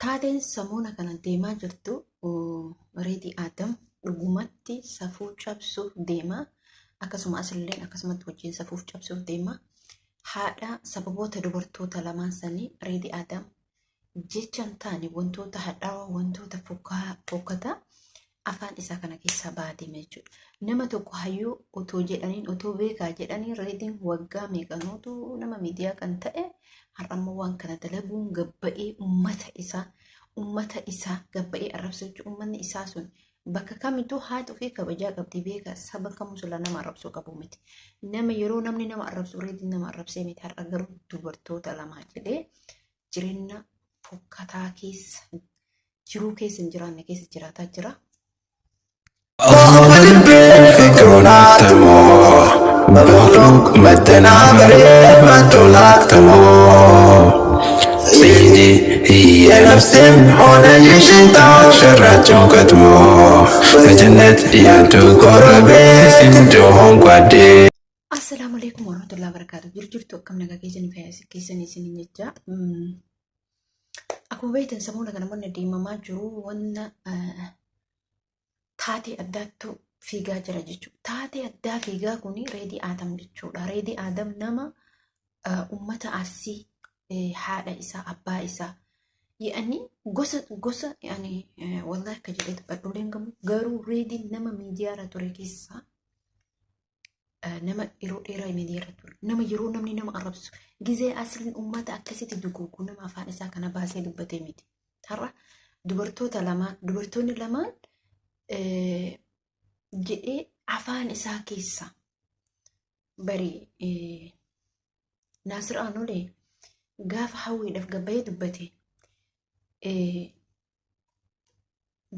Taateen samuuna kana deemaa jirtu reedii Adam dhugumatti safuu cabsuuf deema. Akkasuma asilleen akkasumatti wajjin safuuf cabsuuf deema. Haadha sababoota dubartoota lamaan sanii reedii Adam jechaan taane wantoota hadhaawaa wantoota fokkataa afaan isaa kana keessaa baatee jechuudha. Nama tokko hayyuu otoo jedhaniin otoo beekaa jedhanii reediin waggaa meeqanootu nama miidiyaa kan ta'e har'ammoo waan kana dalaguun gabba'ee ummata isaa gabba'ee arrabsachuu ummanni isaa sun bakka kamittuu haati ofii kabajaa qabdi beekaa saba kamusula nama arrabsuu qabu miti. Nama yeroo namni nama arrabsu reediin nama arrabsee miti har'a garuu dubartoota lamaa jedhee jireenya fokkataa keessa jiruu keessa hin jiraanne keessa jiraataa jira. فكرنا تمو مخلوق مدنا مريض مدولاك تمو سيدي هي نفس هنا يشتاق شراتهم كتمو فجنة يانتو قربي سندوهم قدي. السلام عليكم ورحمة الله وبركاته. جرجرتو كم نجا كيسني فيها كيسني سنينجا أكو بيتن سمونا كنا من ديما ما جرو ون taatee addaattu fiigaa jira jechuudha. Taatee addaa fiigaa kuni reedii Adam jechuudha. Reedii Adam nama ummata Arsii haadha isaa abbaa isaa yaani gosa yaani wallahi akka jedhetu badhuleen gamu garuu reediin nama miidiyaarra ture keessaa nama yeroo dheeraa miidiyaarra ture nama yeroo namni nama arrabsu gizee asliin ummata akkasitti duguugu nama afaan isaa kana baasee dubbatee miti. Har'a dubartoonni lamaan jedhee afaan isaa keessa bari Naasir Aanolee gaafa hawwiidhaaf gabbayee dubbate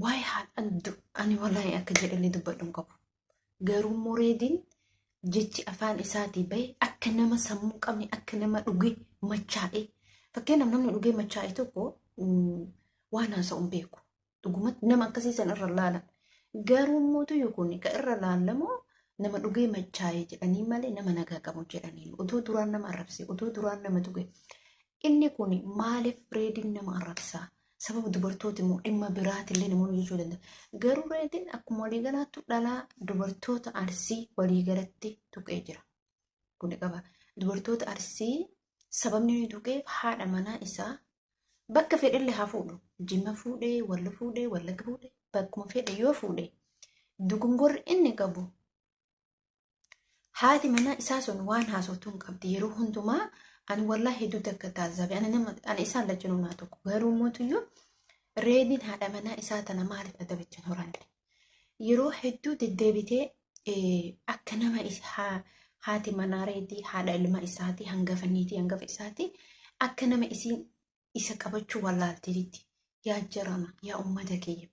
waa'ee haadha ani wallahi akka jedhanii dubbadhuun qabu. Garuu moreediin jechi afaan isaatii bahe akka nama sammuu qabne akka nama dhugee machaa'e fakkeenyaaf namni dhugee machaa'e tokko waan haasa'uun beeku. Dhugumatti nama akkasii san irra laalan. Garuu mootu yookiin ka irra laalamoo nama dhugee machaa'ee jedhanii malee nama nagaa qabu jedhanii otoo duraan nama arrabse otoo duraan nama tuqe inni kun maaliif reediin nama arrabsaa sababa dubartooti moo dhimma biraatillee namoonni jechuu danda'a. Garuu reediin akkuma waliigalaatti dhalaa dubartoota Arsii waliigalatti tuqee jira. Kun qaba dubartoota Arsii sababni inni tuqeef haadha manaa isaa bakka fedhillee haa fuudhu Jimma fuudhee Wallagga fuudhee bakkuma fedhe yoo fuudhe dogongorri inni qabu haati manaa isaa sun waan haasoftuun qabdi yeroo hundumaa ani wallahi hedduu takka taasisabe ani isaan lachinuu naa tokko garuu mootuyyuu reediin haadha manaa isaa tana maaliif adabachan horanne yeroo hedduu deddeebitee akka nama haati manaa reedii haadha ilma isaatii hangafa isaatii akka nama isa qabachuu wallaalteetti yaa jarana yaa ummata kiyya.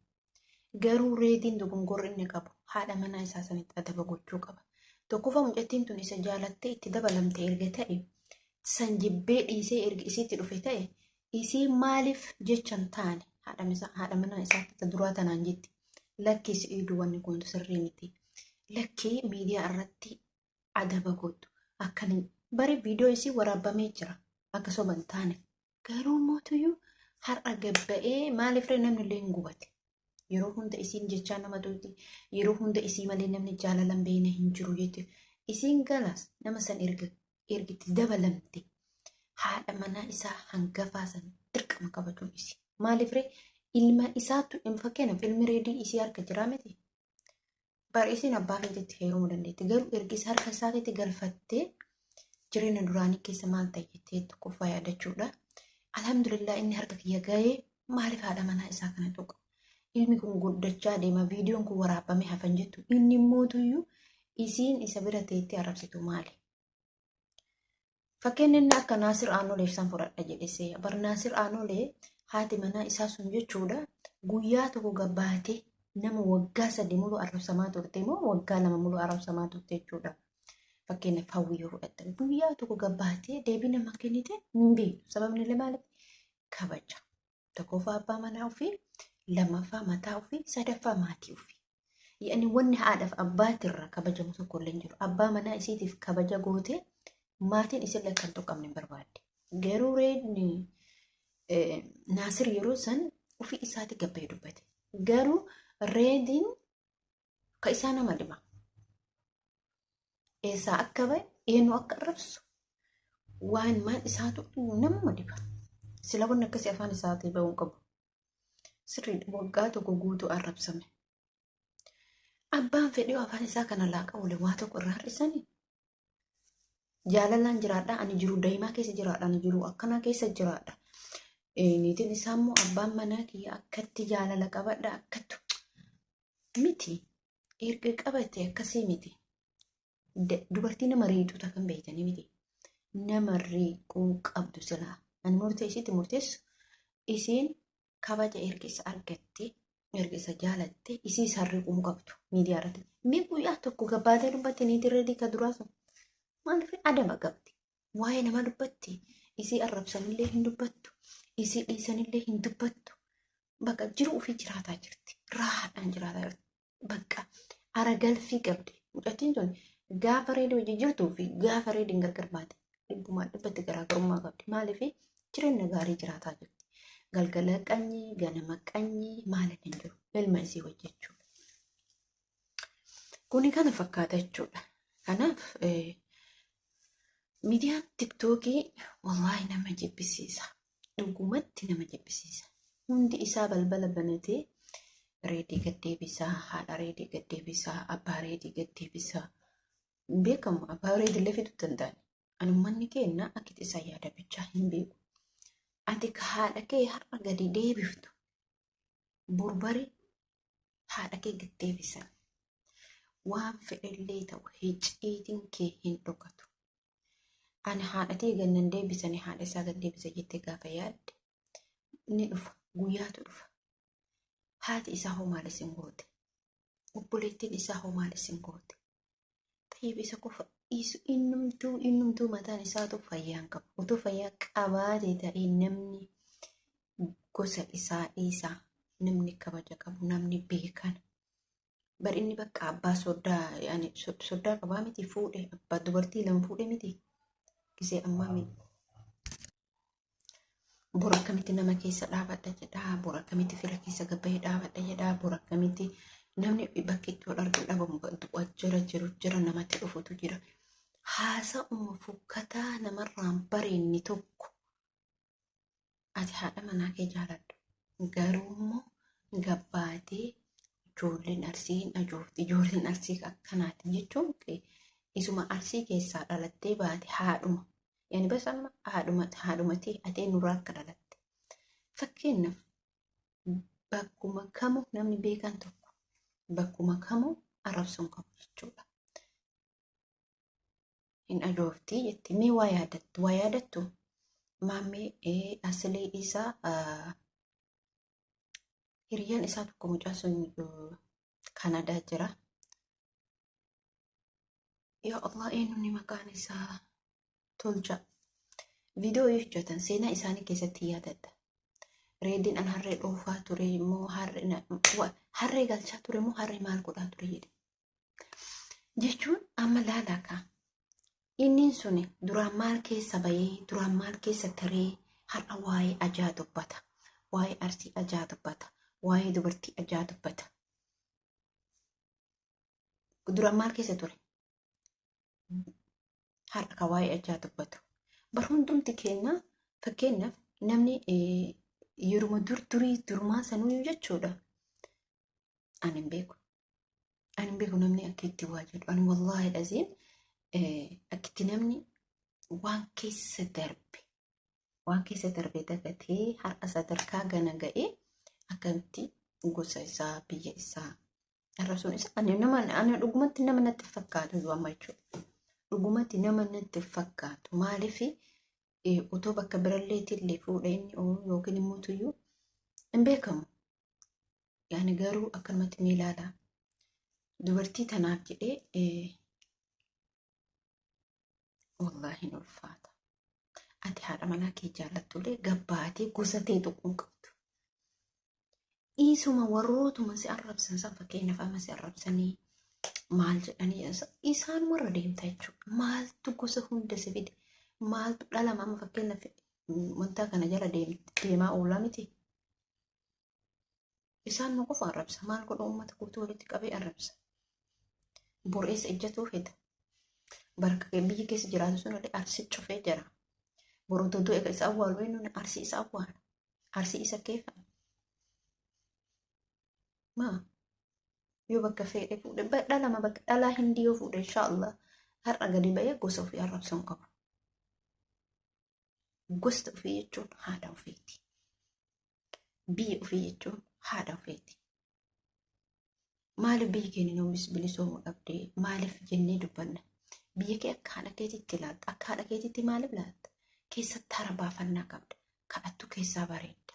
Garuu reediin dogongorri inni qabu haadha manaa isaa sanitti adaba gochuu qaba. Tokkoffaa mucattiin tun isa jaalattee itti dabalamte erga ta'e san jibbee dhiisee erga isiitti dhufe ta'e isii maaliif jechan taane haadha manaa isaatti duraa tanaan jetti lakkii si'iduu wanni kun sirrii miti lakkii miidiyaa irratti adaba godhu akkanii bari viidiyoo isii waraabamee jira akka soban taane garuu mootuyyuu har'a gabba'ee maaliif namni illee hin gubate. Yeroo hunda isiin jechaa nama tuuti yeroo hunda isii malee namni jaalalan beene hin jiru jechuudha. Isiin galas nama san ergitti dabalamte haadha manaa isaa hangafaa san dirqama qabachuun isii. Maaliif ilma isaatu fakkeenyaaf ilmi reedii isii harka jiraa miti. Bara isiin abbaa feetetti heerumuu dandeetti. Garuu ergi harka isaatiitti galfattee jireenya duraanii keessa maal ta'e jettee tokkoffaa yaadachuudha. Alhamdulillah inni harka kiyya gahee maaliif haadha manaa isaa kana tuqa. Ilmi kun guddachaa deema viidiyoon kun waraabame hafan jettu inni mootuyyuu isiin isa bira teetti arrabsitu maali? Fakkeenya inni akka Naasir Aanolee isaan fudhadha jedhesee bar Naasir Aanolee haati manaa isaa sun jechuudha guyyaa tokko gabbaatee nama waggaa 3 mulu arrabsamaa turte moo waggaa 2 mulu arrabsamaa turte jechuudha. Fakkeenyaaf hawwii yoo fudhattan guyyaa tokko gabbaatee deebii nama kennite hin beektu sababni illee maaliif kabaja. Tokkoffaa abbaa manaa ofii lamaffaa mataa ofii sadaffaa maatii ofii. Yaani wanni haadhaaf abbaatirra kabajamu tokko illee hin jiru. Abbaa manaa isiitiif kabaja gootee maatiin isillee kan tuqamne barbaadde. Garuu reedni Naasir yeroo san ofii isaati gabbee dubbate. Garuu reediin ka isaa nama dhiba. Eessaa akka bahe eenyu akka arrabsu waan maan isaatu nama dhiba. Sila wanni akkasii afaan isaatii bahuu qabu. Sirrii waggaa tokko guutuu arrabsame. Abbaan fedhii afaan isaa kana laaqa waliin waa tokko irraa hir'isanii. Jaalalaan jiraadha ani jiru daa'imaa keessa jiraadha ani jiru akkana keessa jiraadha. Niitiin isaa immoo abbaan manaa kiyya akkatti jaalala qabadha akkattu miti erga qabate akkasii miti. Dubartii nama riixuta kan beeytanii miti. Nama riiquu qabdu silaa ani murteessitti murteessu isiin kabaja erga isa argatte erga isa jaalatte isii sarriquu qabdu miidiyaa irratti. Mee guyyaa tokko gabbaatee dubbatti niitii reedii ka duraa sun maaliif adaba qabdi? Waa'ee nama dubbatti isii arrabsanillee hin dubbattu. Isii dhiisanillee hin dubbattu. Bakka jiru ofii jiraataa jirti. Raahaadhaan jiraataa jirti. Bakka aragalfii qabdi. Mucattiin sun gaafa reedii hojii jirtuu fi gaafa reediin gargar baate dhibbumaan dhibbatti garaagarummaa qabdi. Maaliif jireenya gaarii jiraataa jirti. Galgala qanyii, ganama qanyii maaliin hin jiru. Ilma isii hojjechuudha. Kuni kana fakkaata jechuudha. Kanaaf miidiyaan tiktookii wallaahi nama jibbisiisa. Dhugumatti nama jibbisiisa. Hundi isaa balbala banatee reedii gaddeebisaa, haadha reedii gaddeebisaa, abbaa reedii gaddeebisaa. Beekamu abbaa reedii illee fiduu danda'an. Ani uummanni keenya akkatti isaa yaada bichaa hin beeku. Ati ka haadha kee har'a gadi deebiftu burbari haadha kee gaddeebisan. Waan fedhallee ta'u hicciitiin kee hin dhokatu. Ani haadhatee gannan deebisanii haadha isaa gad deebisa jettee gaafa yaadde ni dhufa guyyaatu dhufa. Haati isaa hoo maalis hin goote. Obboleettiin isaa hoo maalis hin goote. Ta'iif isa qofa dhiisu innumtuu mataan isaatu fayyaan qabu. Otoo fayyaa qabaatee ta'ee namni gosa isaa dhiisaa namni kabaja qabu namni beekan. Bari inni bakka abbaa soddaa qabaa miti fuudhe abbaa dubartii lama fuudhe miti. Gisee ammaa miti. Bora akkamitti nama keessa dhaabadha jedhaa. Bora akkamitti fira keessa gabbahee dhaabadha jedhaa. Bora akkamitti namni bakka itti wal arguu dhabamu jira namatti dhufutu jira. Haasa'uma fukkataa namarraan bareenni tokko. Ati haadha manaa kee jaaladhu. Garuu immoo gabbaatee ijoolleen arsii hin ajoofti. Ijoolleen arsii akkanaati jechuun isuma arsii keessaa dhalattee baate haadhuma. Yani basalma haadhumati atee nurraa akka dhalatte. Fakkeenyaaf bakkuma kamuu namni beekan tokko bakkuma kamuu arrabsuun qabu jechuudha. Hin ajooftii jetti. Mee waa yaadattu? Waa yaadattu? Maammee asilee isaa hiriyyaan isaa tokko mucaa sun Kanadaa jira. Yaa Allah eenyuun maqaan isaa Tolcha. Viidiyoo yoo hojjetan seenaa isaanii keessatti yaadadha. Reediin an harree dhoofaa ture immoo harree galchaa ture immoo harree maal godhaa ture jedhe. Jechuun amma laalaaka. Inni suni duraan maal keessa bahee duraan maal keessa taree har'a waa'ee ajaa dubbata. Waa'ee arsii ajaa dubbata. Waa'ee dubartii ajaa dubbata. Duraan maal keessa ture? Har'a ka waa'ee ajaa dubbatu. Bar hundumti keenya fakkeenyaaf namni yeruma durumaa sanuu jechuudha. Ani hin beeku. Ani hin beeku namni akka itti waa jedhu. Ani wallaahi dhaziin akka itti namni waan keessa darbe dagatee har'a sadarkaa gana ga'ee akkamitti gosa isaa biyya isaa arrabsuun isaa ani dhugumatti nama natti fakkaatu amma jechuudha. Dhugumatti nama natti fakkaatu maaliif otoo bakka biralleetillee fuudha inni yookiin immoo tuyyuu hin beekamu. Yaani garuu akkanumatti ni ilaala. Dubartii tanaaf jedhee wallaahi hin ulfaata. Ati haadha manaa kee jaallattullee gabbaatee gosa ta'e tokko hin qabdu. Isuma warrootuma si arrabsan san fakkeenyaaf amma si arrabsanii maal jedhanii isaan warra deemtaa jechuudha. Maaltu gosa hunda si fide? Maaltu dhala amma fakkeenyaaf wanta kana jala deemaa oolaa miti. Isaan nu qofa arrabsa. Maal godhu uummata guutuu walitti qabee arrabsa. Boreessa ejjatuu fedha. Barka biyya keessa jiraatu sun illee arsii cufee jira. Borotoo eega isa awwaalu eenyuun arsii isa awwaala. Arsii isa keessa. Maa yoo bakka fedhe fuudhe dhalama bakka dhalaa hindii yoo fuudhe inshaallah har'a gadi ba'ee gosa ofii arrabsan qabu. Gosta ofii jechuun haadha ofiiti. Biyya ofii jechuun haadha ofiiti. Maaliif biyyi keenya nuunis bilisoomuu dhabdee maaliif jennee dubbanna? Biyya kee akka haadha keetiitti ilaalta. Akka haadha keetiitti maaliif ilaalta? Keessatti hara baafannaa qabda. Kadhattu keessaa bareedda.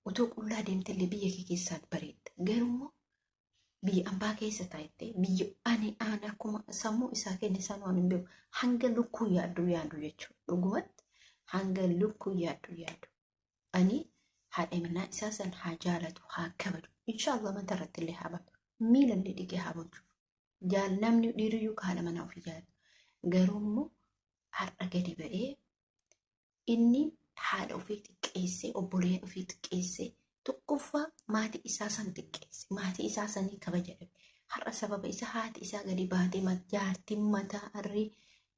Utoo qullaa deemtillee biyya kee keessaa bareedda. Garuu biyya ambaa keessa taa'ettee biyya ani akkuma sammuu isaa kenna isaan waan hin beeku hanga lukkuu yaaddu jechuudha. Dhugumatti hanga lukkuu yaaddu. Ani haadha manaa isaa san haa jaalatu haa kabaju. Inshaallah mata irratti illee haa batu. Miila illee dhiqee haa batu. Namni dhiiriyyuu haadha manaa ofii jaalatu. Garuu immoo har'a gadi ba'ee inni haadha ofii xiqqeessee obboleeyyan ofii xiqqeessee tokkoffaa maatii isaa san xiqqeesse. Maatii isaa sanii kabaja dhabe. Har'a sababa isa haati isaa gadi baatee jaartiin mataa harree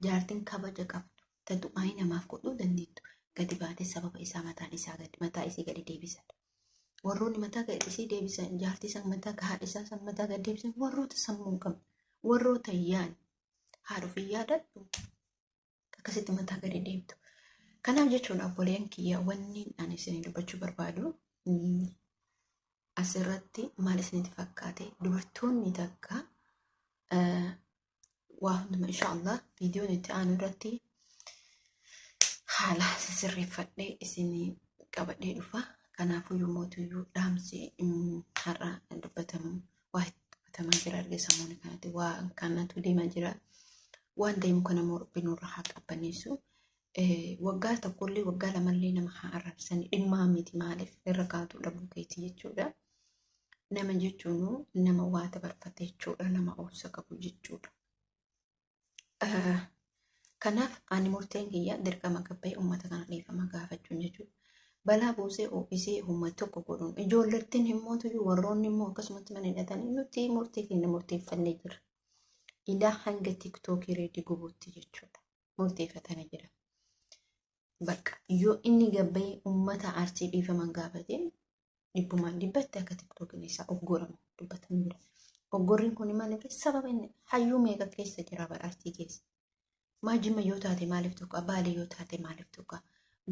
jaartiin kabaja qabdu. Tantu maayii namaaf godhuu dandeettu. Gadi baatee sababa isaa mataa isii gadi deebisan. Warroonni mataa gadi isii deebisan jaartii san mataa haadha isaa san mataa gadi deebisan warroota sammuu hin qabne. Warroota yaan haadha ofii yaadattu akkasitti mataa gadi deemtu. Kanaaf jechuun obboleen kiyya wanni ani isin dubbachuu barbaadu asirratti maal isinitti fakkaate dubartoonni takka waa hunduma inshaallah viidiyoon itti aanu irratti haala sirreeffadhee isin qabadhee dhufa. Kanaafuu yommuu dhaamsi har'a dubbatamu waa dubbatamaa jira arge sammuu kanatti waa kanatu deemaa jira. Waan deemu kana binurra haa qabbaneessu. Waggaa tokkollee waggaa lamallee nama haa arrabsan dhimmaa miti maaliif irra kaatu dhabuu keetii jechuudha. Nama jechuun nama waa dabarfate jechuudha. Nama obsa qabu jechuudha. Kanaaf ani murteen kiyya dirqama gabbee uummata kana dhiifama gaafachuun jechuudha. Balaa buusee oofisee uummata tokko godhuun ijoollettiin himmootu warroonni immoo akkasumatti mana hidhatanii nuti murtee keenya murteeffannee jira. Ilaa hanga tiktookii reedii gubuutti jechuudha. Murteeffatanii jira. Bakka yoo inni gabbee uummata arsii dhiifaman gaafateen dhibbumaan dhibbatti akka tiktookiin isaa oggoramu dubbatanii jira. Oggorriin kun maaliif sababa inni hayyuu meeqa keessa jira arsii keessa. Maajima yoo taate maaliif tokko baalee yoo taate maaliif tokko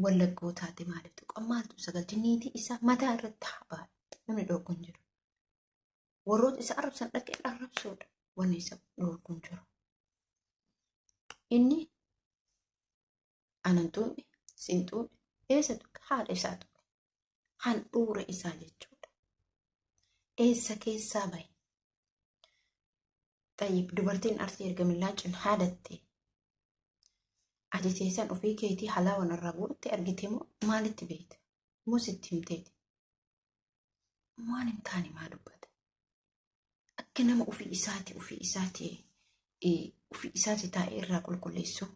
wallaggoo taate maaliif tokko maaltu sagalti niitii isaa mataa irratti haabaa namni dhooguun jiru. Warroota isa arrabsan dhaqee arrabsuudha wanni isa dhooguun jiru. Inni anantuun sintuun eessa tokko haadha isaa tokko handhuura isaa jechuudha. Eessa keessaa bahe. Tayyib dubartiin arsii erga millaachin haadatte. Ati teessan ofii keetii halaawan irraa bu'utti argite moo maalitti beekta? Moo sitti himteeti? Waan hin taane maa dubbata? Akka nama ofii isaati taa'ee irraa qulqulleessu.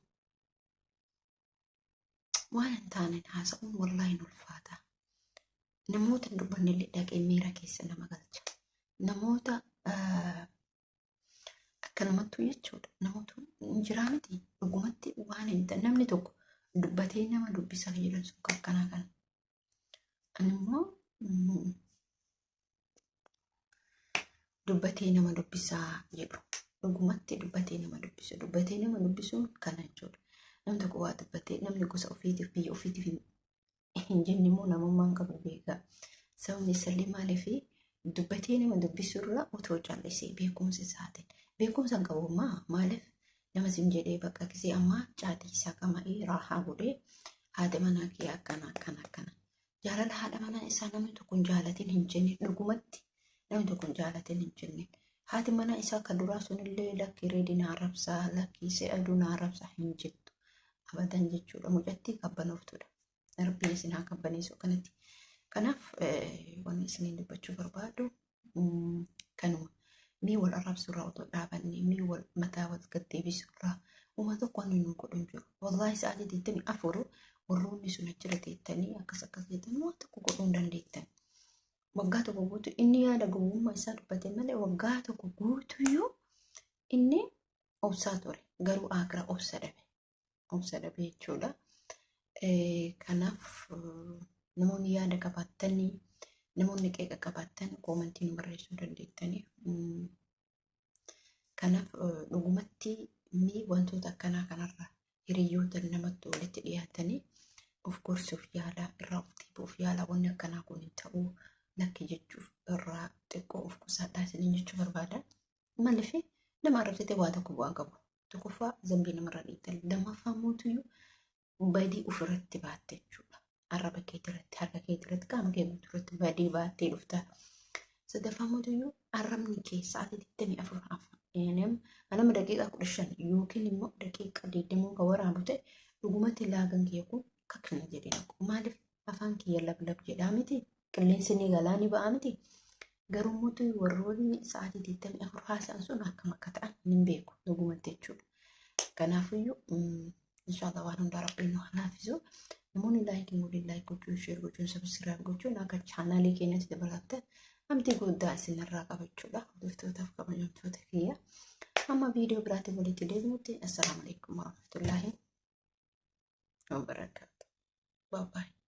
Waan hin taane haasa'uun wallaahi hin ulfaata. Namoota hin dubbannellee dhaqee miira keessa nama galcha. Namoota akka namattuu jechuudha. Namoota jiraa miti dhugumatti waan hin taane namni tokko dubbatee nama dubbisaa jiran sun akkanaa kana. Ani immoo dubbatee nama dubbisaa jedhu. Dhugumatti dubbatee nama dubbisuun kana jechuudha. Namni tokko waa dubbatee namni gosa ofiitiif biyya ofiitiif hin jenne immoo namummaan qabu beekaa. Sababni isallee maaliif dubbatee nama dubbisurraa otoo callisee beekumsa isaatiin. Beekumsa qabummaa maaliif nama sin jedhee bakka kisee ammaa caatii isaa qama'ee raahaa godhee haadha manaa kee akkana. Jaalala haadha manaa isaa namni tokko hin jaalatin hin jenne dhugumatti namni tokko hin jaalatin hin jenne. Haati manaa isaa kan duraa sunillee lakkii reedii naa rabsaa lakkii se'aduu naa rabsaa hin jettu. Abadan jechuudha. Mucattii qabbanooftuudha. Rabbiin isin haa qabbaneessu kanatti. Kanaaf wanni isiniin dubbachuu barbaadu kanuma. Mii wal arrabsurraa otoo dhaabanne mii wal mataa wal gaddeebisurraa uummata tokko wanni nu godhu hin jiru. Wallaahi sa'aatii 24 warroonni sun achirra teettanii akkas jettanii waan tokko godhuu hin dandeettan. Waggaa tokko guutu inni yaada gowwummaa isaa dubbate malee waggaa tokko guutuyyuu inni obsaa ture. Garuu akira obsa dhabe jechuudha. Kanaaf namoonni yaada qabaattanii namoonni qeeqa qabaattan koomantii nu barreessuu dandeettanii. Kanaaf dhugumatti wantoota akkanaa kanarra hiriyoota namatti walitti dhiyaatanii of gorsuuf yaalaa irraa of tiibuuf yaalaa wanni akkanaa kun ta'uu lakki jechuuf irraa xiqqoo of qusaadhaa isiniin jechuu barbaada. Maaliif nama arrabsite waa tokko bu'aa qabu. Tokkoffaa zambii namarra dhiitan lammaffaa mootuyyuu badii ofirratti baatte jechuudha. Arraba keetirratti harka keetirratti qaama kee guutuurratti badii baattee dhufta. Sadaffaa mootuyyuu arrabni kee sa'aatii 24 anama daqiiqaa 15 yookiin immoo daqiiqaa 20 kan waraabu ta'e dhugumatti laagan kee kun kakkina jedhina. Maaliif afaan kiyya lablab jedhaa miti qilleensi ni galaa ni ba'a miti. Garuu mootuyyuu warroonni sa'aatii 24 haasa'an sun akkam akka ta'an hin beeku dhugumatti jechuudha. Kanaafiyyuu inshallah waan hundaa rabbiin nu haafisu. Namoonni laayikii waliin laayik gochuun sheer gochuun sabskiraayib gochuun akka chaanaalii keenyatti dabalattan amtii guddaa isinirraa qabachuudha. Hordoftootaaf kabajamtoota kiyya. Amma viidiyoo biraatti walitti deebinutti assalaamu alaikum warahmatullaahi wabarakaatuh. Bye bye.